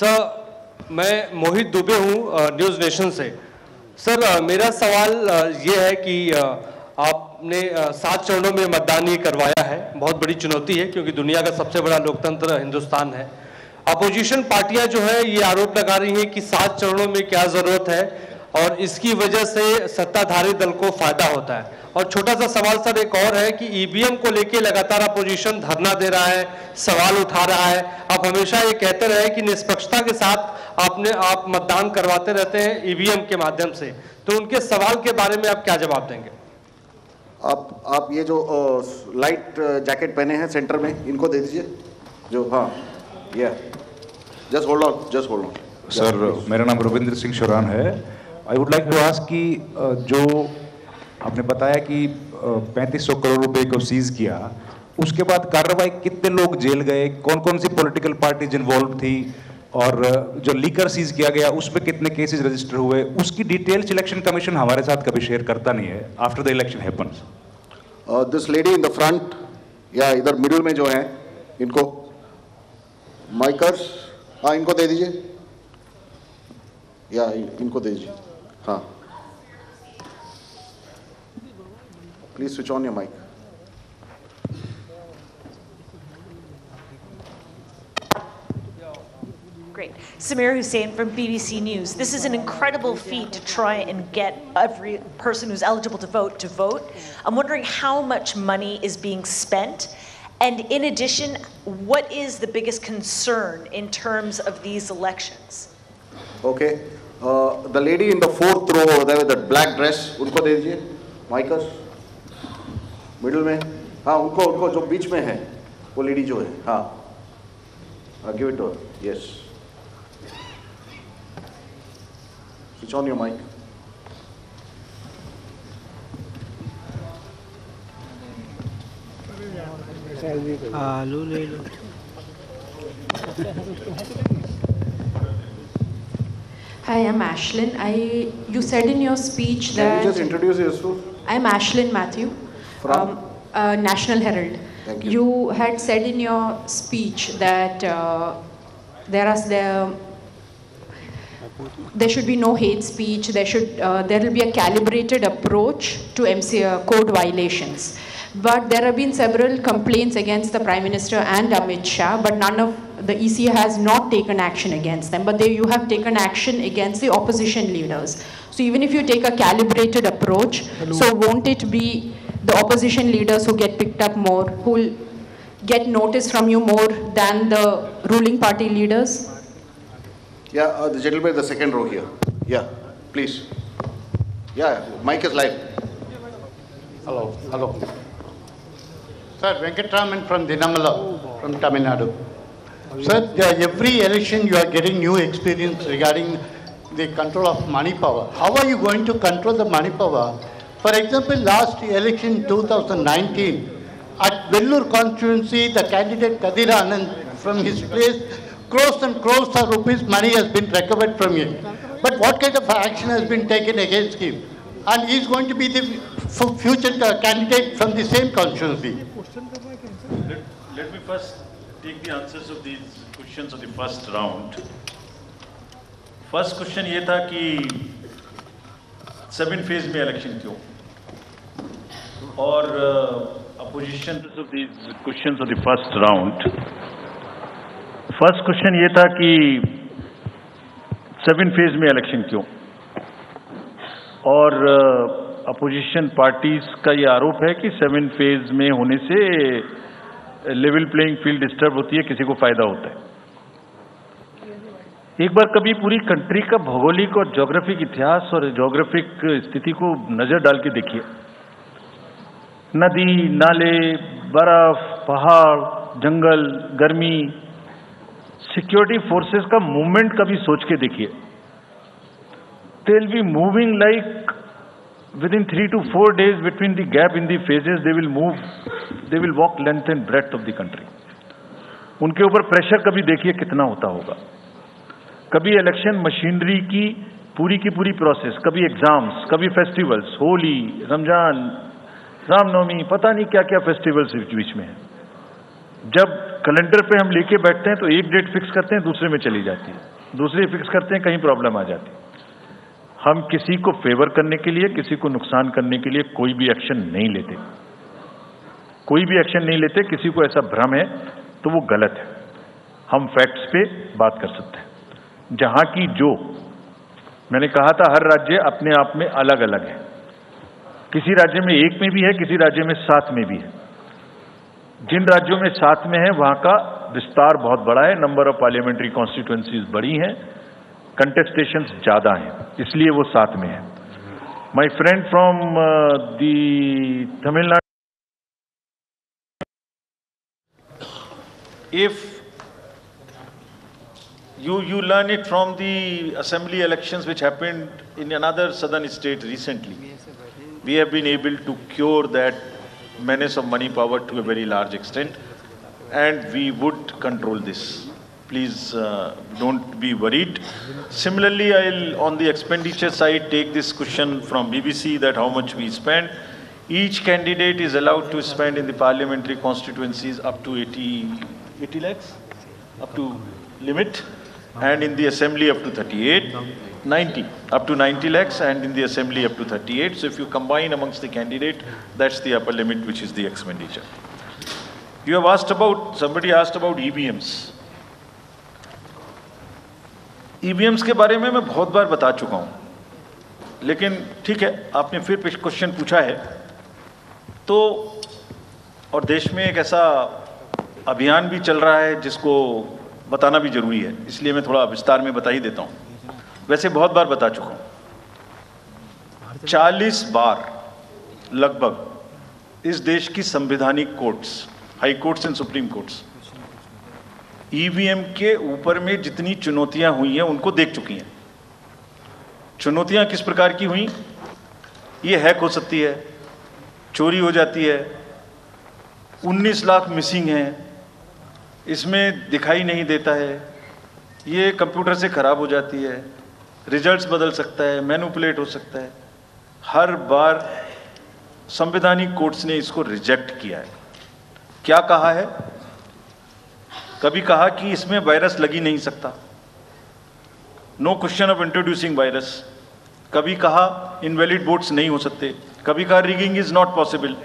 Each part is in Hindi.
सर, मैं मोहित दुबे हूँ न्यूज़ नेशन से। सर, मेरा सवाल ये है कि आपने 7 चरणों में मतदान ये करवाया है। बहुत बड़ी चुनौती है क्योंकि दुनिया का सबसे बड़ा लोकतंत्र हिंदुस्तान है। अपोजिशन पार्टियां जो है ये आरोप लगा रही हैं कि 7 चरणों में क्या ज़रूरत है और इसकी वजह से सत्ताधारी दल को फायदा होता है। और छोटा सा सवाल सर एक और है कि ईवीएम को लेके लगातार अपोजिशन धरना दे रहा है, सवाल उठा रहा है। आप हमेशा ये कहते रहे कि निष्पक्षता के साथ आप मतदान करवाते रहते हैं ईवीएम के माध्यम से, तो उनके सवाल के बारे में आप क्या जवाब देंगे? आप ये जो लाइट जैकेट पहने हैं सेंटर में, इनको दे दीजिए जो। हाँ, ये जस्ट होल्ड ऑन। सर, मेरा नाम रविंद्र सिंह शोरान है। I would like to ask कि जो आपने बताया कि 3500 करोड़ रुपए को सीज किया, उसके बाद कार्रवाई कितने लोग जेल गए, कौन कौन सी पॉलिटिकल पार्टीज इन्वॉल्व थी, और जो लीकर सीज किया गया उसमें कितने केसेस रजिस्टर हुए, उसकी डिटेल्स इलेक्शन कमीशन हमारे साथ कभी शेयर करता नहीं है after the election happens. This lady in the front या इधर मिडिल में जो है, इनको माइकर्स, हाँ इनको दे दीजिए, या इनको दे दीजिए। हाँ, please switch on your mic. Great. Samir Hussain from BBC News. This is an incredible feat to try and get every person who's eligible to vote. I'm wondering how much money is being spent, and in addition, what is the biggest concern in terms of these elections? Okay. The lady in the 4th row over there with the black dress, उनको दे दीजिए माइकर्स, मिडिल में। हाँ, उनको जो बीच में है वो लेडी जो है, हाँ, give it to her. Yes, switch on your mic. आलू ले लो। Hi, I'm Ashlyn. You said in your speech that... Can you just introduce yourself? I'm Ashlyn Matthew from National Herald. Thank you. You had said in your speech that there should be no hate speech. There will be a calibrated approach to code violations. But there have been several complaints against the Prime Minister and Amit Shah, but none of the EC has not taken action against them. But you have taken action against the opposition leaders. So even if you take a calibrated approach, so won't it be the opposition leaders who get picked up more, who will get notice from you more than the ruling party leaders? Yeah, the gentleman in the second row here. Yeah, please. Yeah, mic is live. Hello. Sir, Venkatraman from Dinamala, from Tamil Nadu. Sir, every election you are getting new experience regarding the control of money power. How are you going to control the money power? For example, last election 2019, at Vellore constituency, the candidate Kadir Anand from his place, crores and crores of rupees money has been recovered from him. But what kind of action has been taken against him? And he is going to be the future candidate from the same constituency. Let me first take the answers of these questions of the first round. First question ये था कि 7 फेज में इलेक्शन क्यों, और opposition of these questions of the first round. First question ये था कि 7 फेज में इलेक्शन क्यों, और अपोजिशन पार्टीज का ये आरोप है कि 7 फेज में होने से लेवल प्लेइंग फील्ड डिस्टर्ब होती है, किसी को फायदा होता है। एक बार कभी पूरी कंट्री का भौगोलिक और ज्योग्राफिक इतिहास और ज्योग्राफिक स्थिति को नजर डाल के देखिए। नदी, नाले, बर्फ, पहाड़, जंगल, गर्मी, सिक्योरिटी फोर्सेस का मूवमेंट कभी सोच के देखिए। They will be moving like within 3 to 4 days between the gap in the phases, they will walk length and breadth of the country. उनके ऊपर प्रेशर कभी देखिए कितना होता होगा। कभी इलेक्शन मशीनरी की पूरी प्रोसेस, कभी एग्जाम्स, कभी फेस्टिवल्स, होली, रमजान, रामनवमी, पता नहीं क्या क्या फेस्टिवल्स बीच में है। जब कैलेंडर पे हम लेके बैठते हैं तो एक डेट फिक्स करते हैं, दूसरे में चली जाती है, दूसरी फिक्स करते हैं, कहीं प्रॉब्लम आ जाती है। हम किसी को फेवर करने के लिए, किसी को नुकसान करने के लिए कोई भी एक्शन नहीं लेते, कोई भी एक्शन नहीं लेते। किसी को ऐसा भ्रम है तो वो गलत है। हम फैक्ट्स पे बात कर सकते हैं। जहां की जो मैंने कहा था, हर राज्य अपने आप में अलग अलग है। किसी राज्य में 1 में भी है, किसी राज्य में 7 में भी है। जिन राज्यों में 7 में है वहां का विस्तार बहुत बड़ा है, नंबर ऑफ पार्लियामेंट्री कॉन्स्टिट्यूएंसीज बड़ी हैं, कंटेस्टेशंस ज्यादा हैं, इसलिए वो 7 में है। My friend from the Tamil Nadu, if you learn it from the assembly elections which happened in another southern state recently, we have been able to cure that menace of money power to a very large extent, and we would control this. Please don't be worried. Similarly, I'll on the expenditure side take this question from BBC that how much we spend. Each candidate is allowed to spend in the parliamentary constituencies up to 80 lakhs, up to limit, and in the assembly up to 90, up to 90 lakhs, and in the assembly up to 38. So if you combine amongst the candidate, that's the upper limit, which is the expenditure. You have asked about, somebody asked about EVMs. EVMs के बारे में मैं बहुत बार बता चुका हूं, लेकिन ठीक है, आपने फिर क्वेश्चन पूछा है तो, और देश में एक ऐसा अभियान भी चल रहा है जिसको बताना भी जरूरी है, इसलिए मैं थोड़ा विस्तार में बता ही देता हूं। वैसे बहुत बार बता चुका हूं, 40 बार लगभग इस देश की संवैधानिक courts, high courts and supreme courts EVM के ऊपर में जितनी चुनौतियां हुई हैं उनको देख चुकी हैं। चुनौतियां किस प्रकार की हुई? ये हैक हो सकती है, चोरी हो जाती है, 19 लाख मिसिंग हैं, इसमें दिखाई नहीं देता है, ये कंप्यूटर से खराब हो जाती है, रिजल्ट्स बदल सकता है, मैनिपुलेट हो सकता है। हर बार संवैधानिक कोर्ट्स ने इसको रिजेक्ट किया है। क्या कहा है? कभी कहा कि इसमें वायरस लग ही नहीं सकता, no question of introducing virus. कभी कहा इनवैलिड वोट्स नहीं हो सकते, कभी कहा रिगिंग इज नॉट पॉसिबल,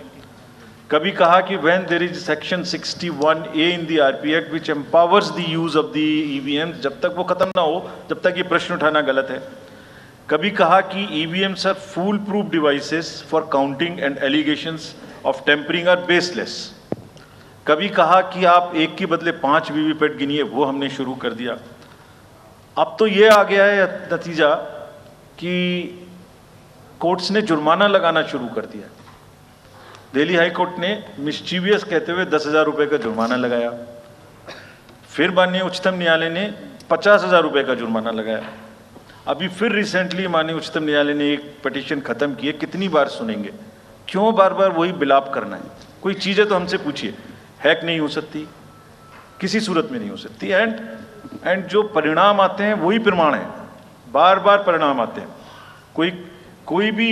कभी कहा कि when there is section 61A in the RP act which empowers the use of the EVM, जब तक वो खत्म ना हो जब तक ये प्रश्न उठाना गलत है। कभी कहा कि EVMs are foolproof devices for counting and allegations of tampering are baseless. कभी कहा कि आप 1 के बदले 5 वीवीपैट गिनिए, वो हमने शुरू कर दिया। अब तो ये आ गया है नतीजा कि कोर्ट्स ने जुर्माना लगाना शुरू कर दिया। दिल्ली हाई कोर्ट ने मिस्चीवियस कहते हुए 10,000 रुपये का जुर्माना लगाया, फिर माननीय उच्चतम न्यायालय ने 50,000 रुपये का जुर्माना लगाया। अभी फिर रिसेंटली माननीय उच्चतम न्यायालय ने एक पिटीशन खत्म की है। कितनी बार सुनेंगे? क्यों बार बार वही बिलाप करना है? कोई चीज़ें तो हमसे पूछिए। हैक नहीं हो सकती, किसी सूरत में नहीं हो सकती, एंड जो परिणाम आते हैं वही प्रमाण है, बार बार परिणाम आते हैं। कोई भी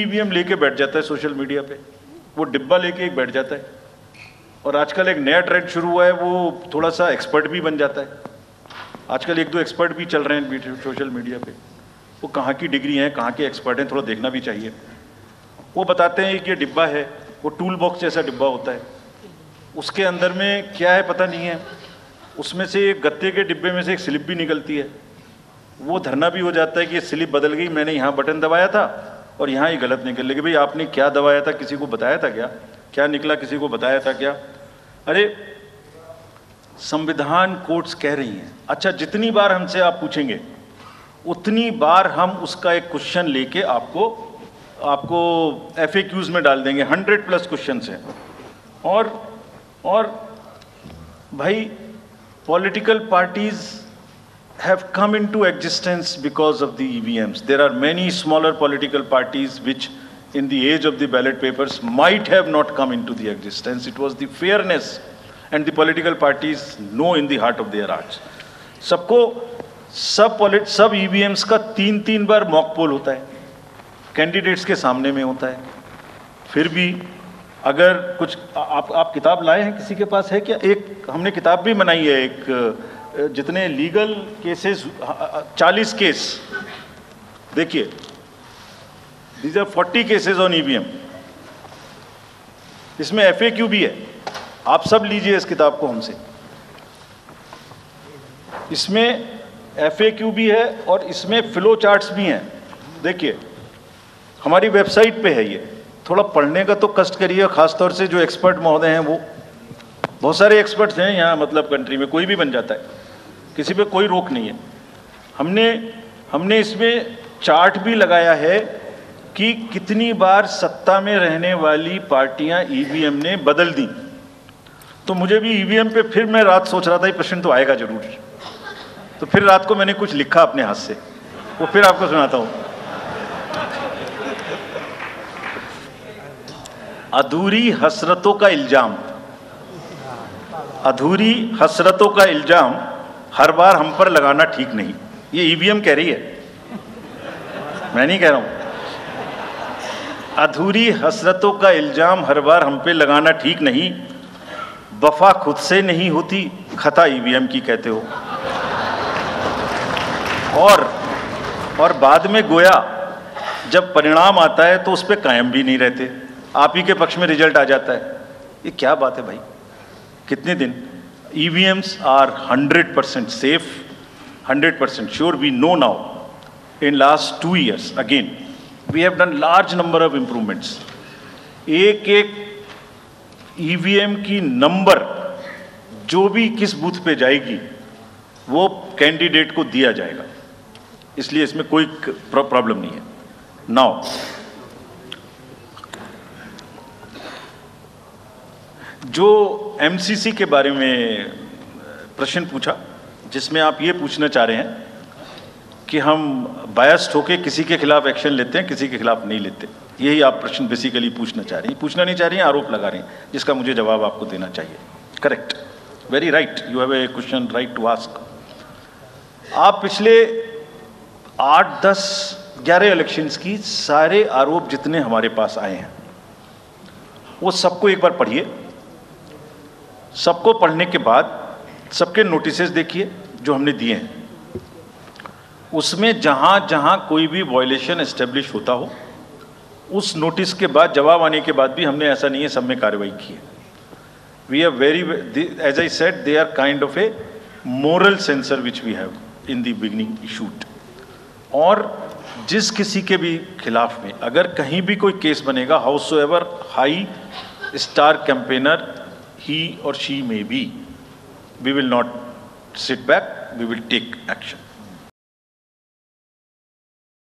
ईवीएम लेके बैठ जाता है सोशल मीडिया पे, वो डिब्बा लेके एक बैठ जाता है, और आजकल एक नया ट्रेंड शुरू हुआ है, वो थोड़ा सा एक्सपर्ट भी बन जाता है। आजकल 1-2 एक्सपर्ट भी चल रहे हैं सोशल मीडिया पे, वो कहाँ की डिग्री हैं, कहाँ के एक्सपर्ट हैं, थोड़ा देखना भी चाहिए। वो बताते हैं कि ये डिब्बा है, वो टूल बॉक्स जैसा डिब्बा होता है, उसके अंदर में क्या है पता नहीं है, उसमें से एक गत्ते के डिब्बे में से एक स्लिप भी निकलती है, वो धरना भी हो जाता है कि ये स्लिप बदल गई, मैंने यहाँ बटन दबाया था और यहाँ ही गलत निकल लगी। भाई आपने क्या दबाया था, किसी को बताया था क्या? क्या निकला, किसी को बताया था क्या? अरे संविधान कोर्ट्स कह रही हैं। अच्छा, जितनी बार हमसे आप पूछेंगे उतनी बार हम उसका एक क्वेश्चन लेके आपको FAQs में डाल देंगे। 100+ क्वेश्चन हैं। और भाई political parties have come into existence because of the EVMs. There are many smaller political parties which in the age of the ballot papers might have not come into the existence. It was the fairness, and the political parties know in the heart of their hearts. सब EVMs का 3-3 बार मॉक पोल होता है, कैंडिडेट्स के सामने में होता है, फिर भी अगर कुछ आप किताब लाए हैं, किसी के पास है क्या? एक हमने किताब भी बनाई है, एक जितने लीगल केसेस 40 केस, देखिए these are 40 cases on EVM. इसमें FAQ भी है, आप सब लीजिए इस किताब को हमसे। इसमें FAQ भी है और इसमें फ्लो चार्ट्स भी हैं। देखिए हमारी वेबसाइट पे है ये, थोड़ा पढ़ने का तो कष्ट करिए, खासतौर से जो एक्सपर्ट महोदय हैं, वो बहुत सारे एक्सपर्ट्स हैं यहाँ, मतलब कंट्री में कोई भी बन जाता है, किसी पे कोई रोक नहीं है। हमने इसमें चार्ट भी लगाया है कि कितनी बार सत्ता में रहने वाली पार्टियां ईवीएम ने बदल दी। तो मुझे भी ईवीएम पे फिर मैं रात सोच रहा था ये प्रश्न तो आएगा जरूर, तो फिर रात को मैंने कुछ लिखा अपने हाथ से, वो फिर आपको सुनाता हूं। अधूरी हसरतों का इल्जाम, अधूरी हसरतों का इल्जाम हर बार हम पर लगाना ठीक नहीं। ये ईवीएम कह रही है, मैं नहीं कह रहा हूं। अधूरी हसरतों का इल्जाम हर बार हम पे लगाना ठीक नहीं। वफा खुद से नहीं होती, खता ईवीएम की कहते हो। और बाद में गोया जब परिणाम आता है तो उस पर कायम भी नहीं रहते, आप ही के पक्ष में रिजल्ट आ जाता है। ये क्या बात है भाई? कितने दिन? EVMs are 100% safe, 100% sure. We know now. In last 2 years, again, we have done large number of improvements. एक EVM की नंबर जो भी किस बूथ पे जाएगी वो कैंडिडेट को दिया जाएगा, इसलिए इसमें कोई प्रॉब्लम नहीं है। नाउ जो MCC के बारे में प्रश्न पूछा, जिसमें आप ये पूछना चाह रहे हैं कि हम बायस्ड होके किसी के खिलाफ एक्शन लेते हैं, किसी के खिलाफ नहीं लेते, यही आप प्रश्न बेसिकली पूछना चाह रही हैं। पूछना नहीं चाह रही हैं, आरोप लगा रही हैं, जिसका मुझे जवाब आपको देना चाहिए। Correct, very right, you have a question right to ask. आप पिछले 8, 10, 11 इलेक्शंस की सारे आरोप जितने हमारे पास आए हैं वो सबको एक बार पढ़िए। सबको पढ़ने के बाद सबके नोटिसेस देखिए जो हमने दिए हैं। उसमें जहां जहां कोई भी वायलेशन एस्टेब्लिश होता हो, उस नोटिस के बाद, जवाब आने के बाद भी हमने, ऐसा नहीं है सब में कार्रवाई की है। We are very, as I said, they are kind of a moral censor which we have in the beginning issued. और जिस किसी के भी खिलाफ में अगर कहीं भी कोई केस बनेगा, however high star campaigner he or she may be, we will not sit back, we will take action.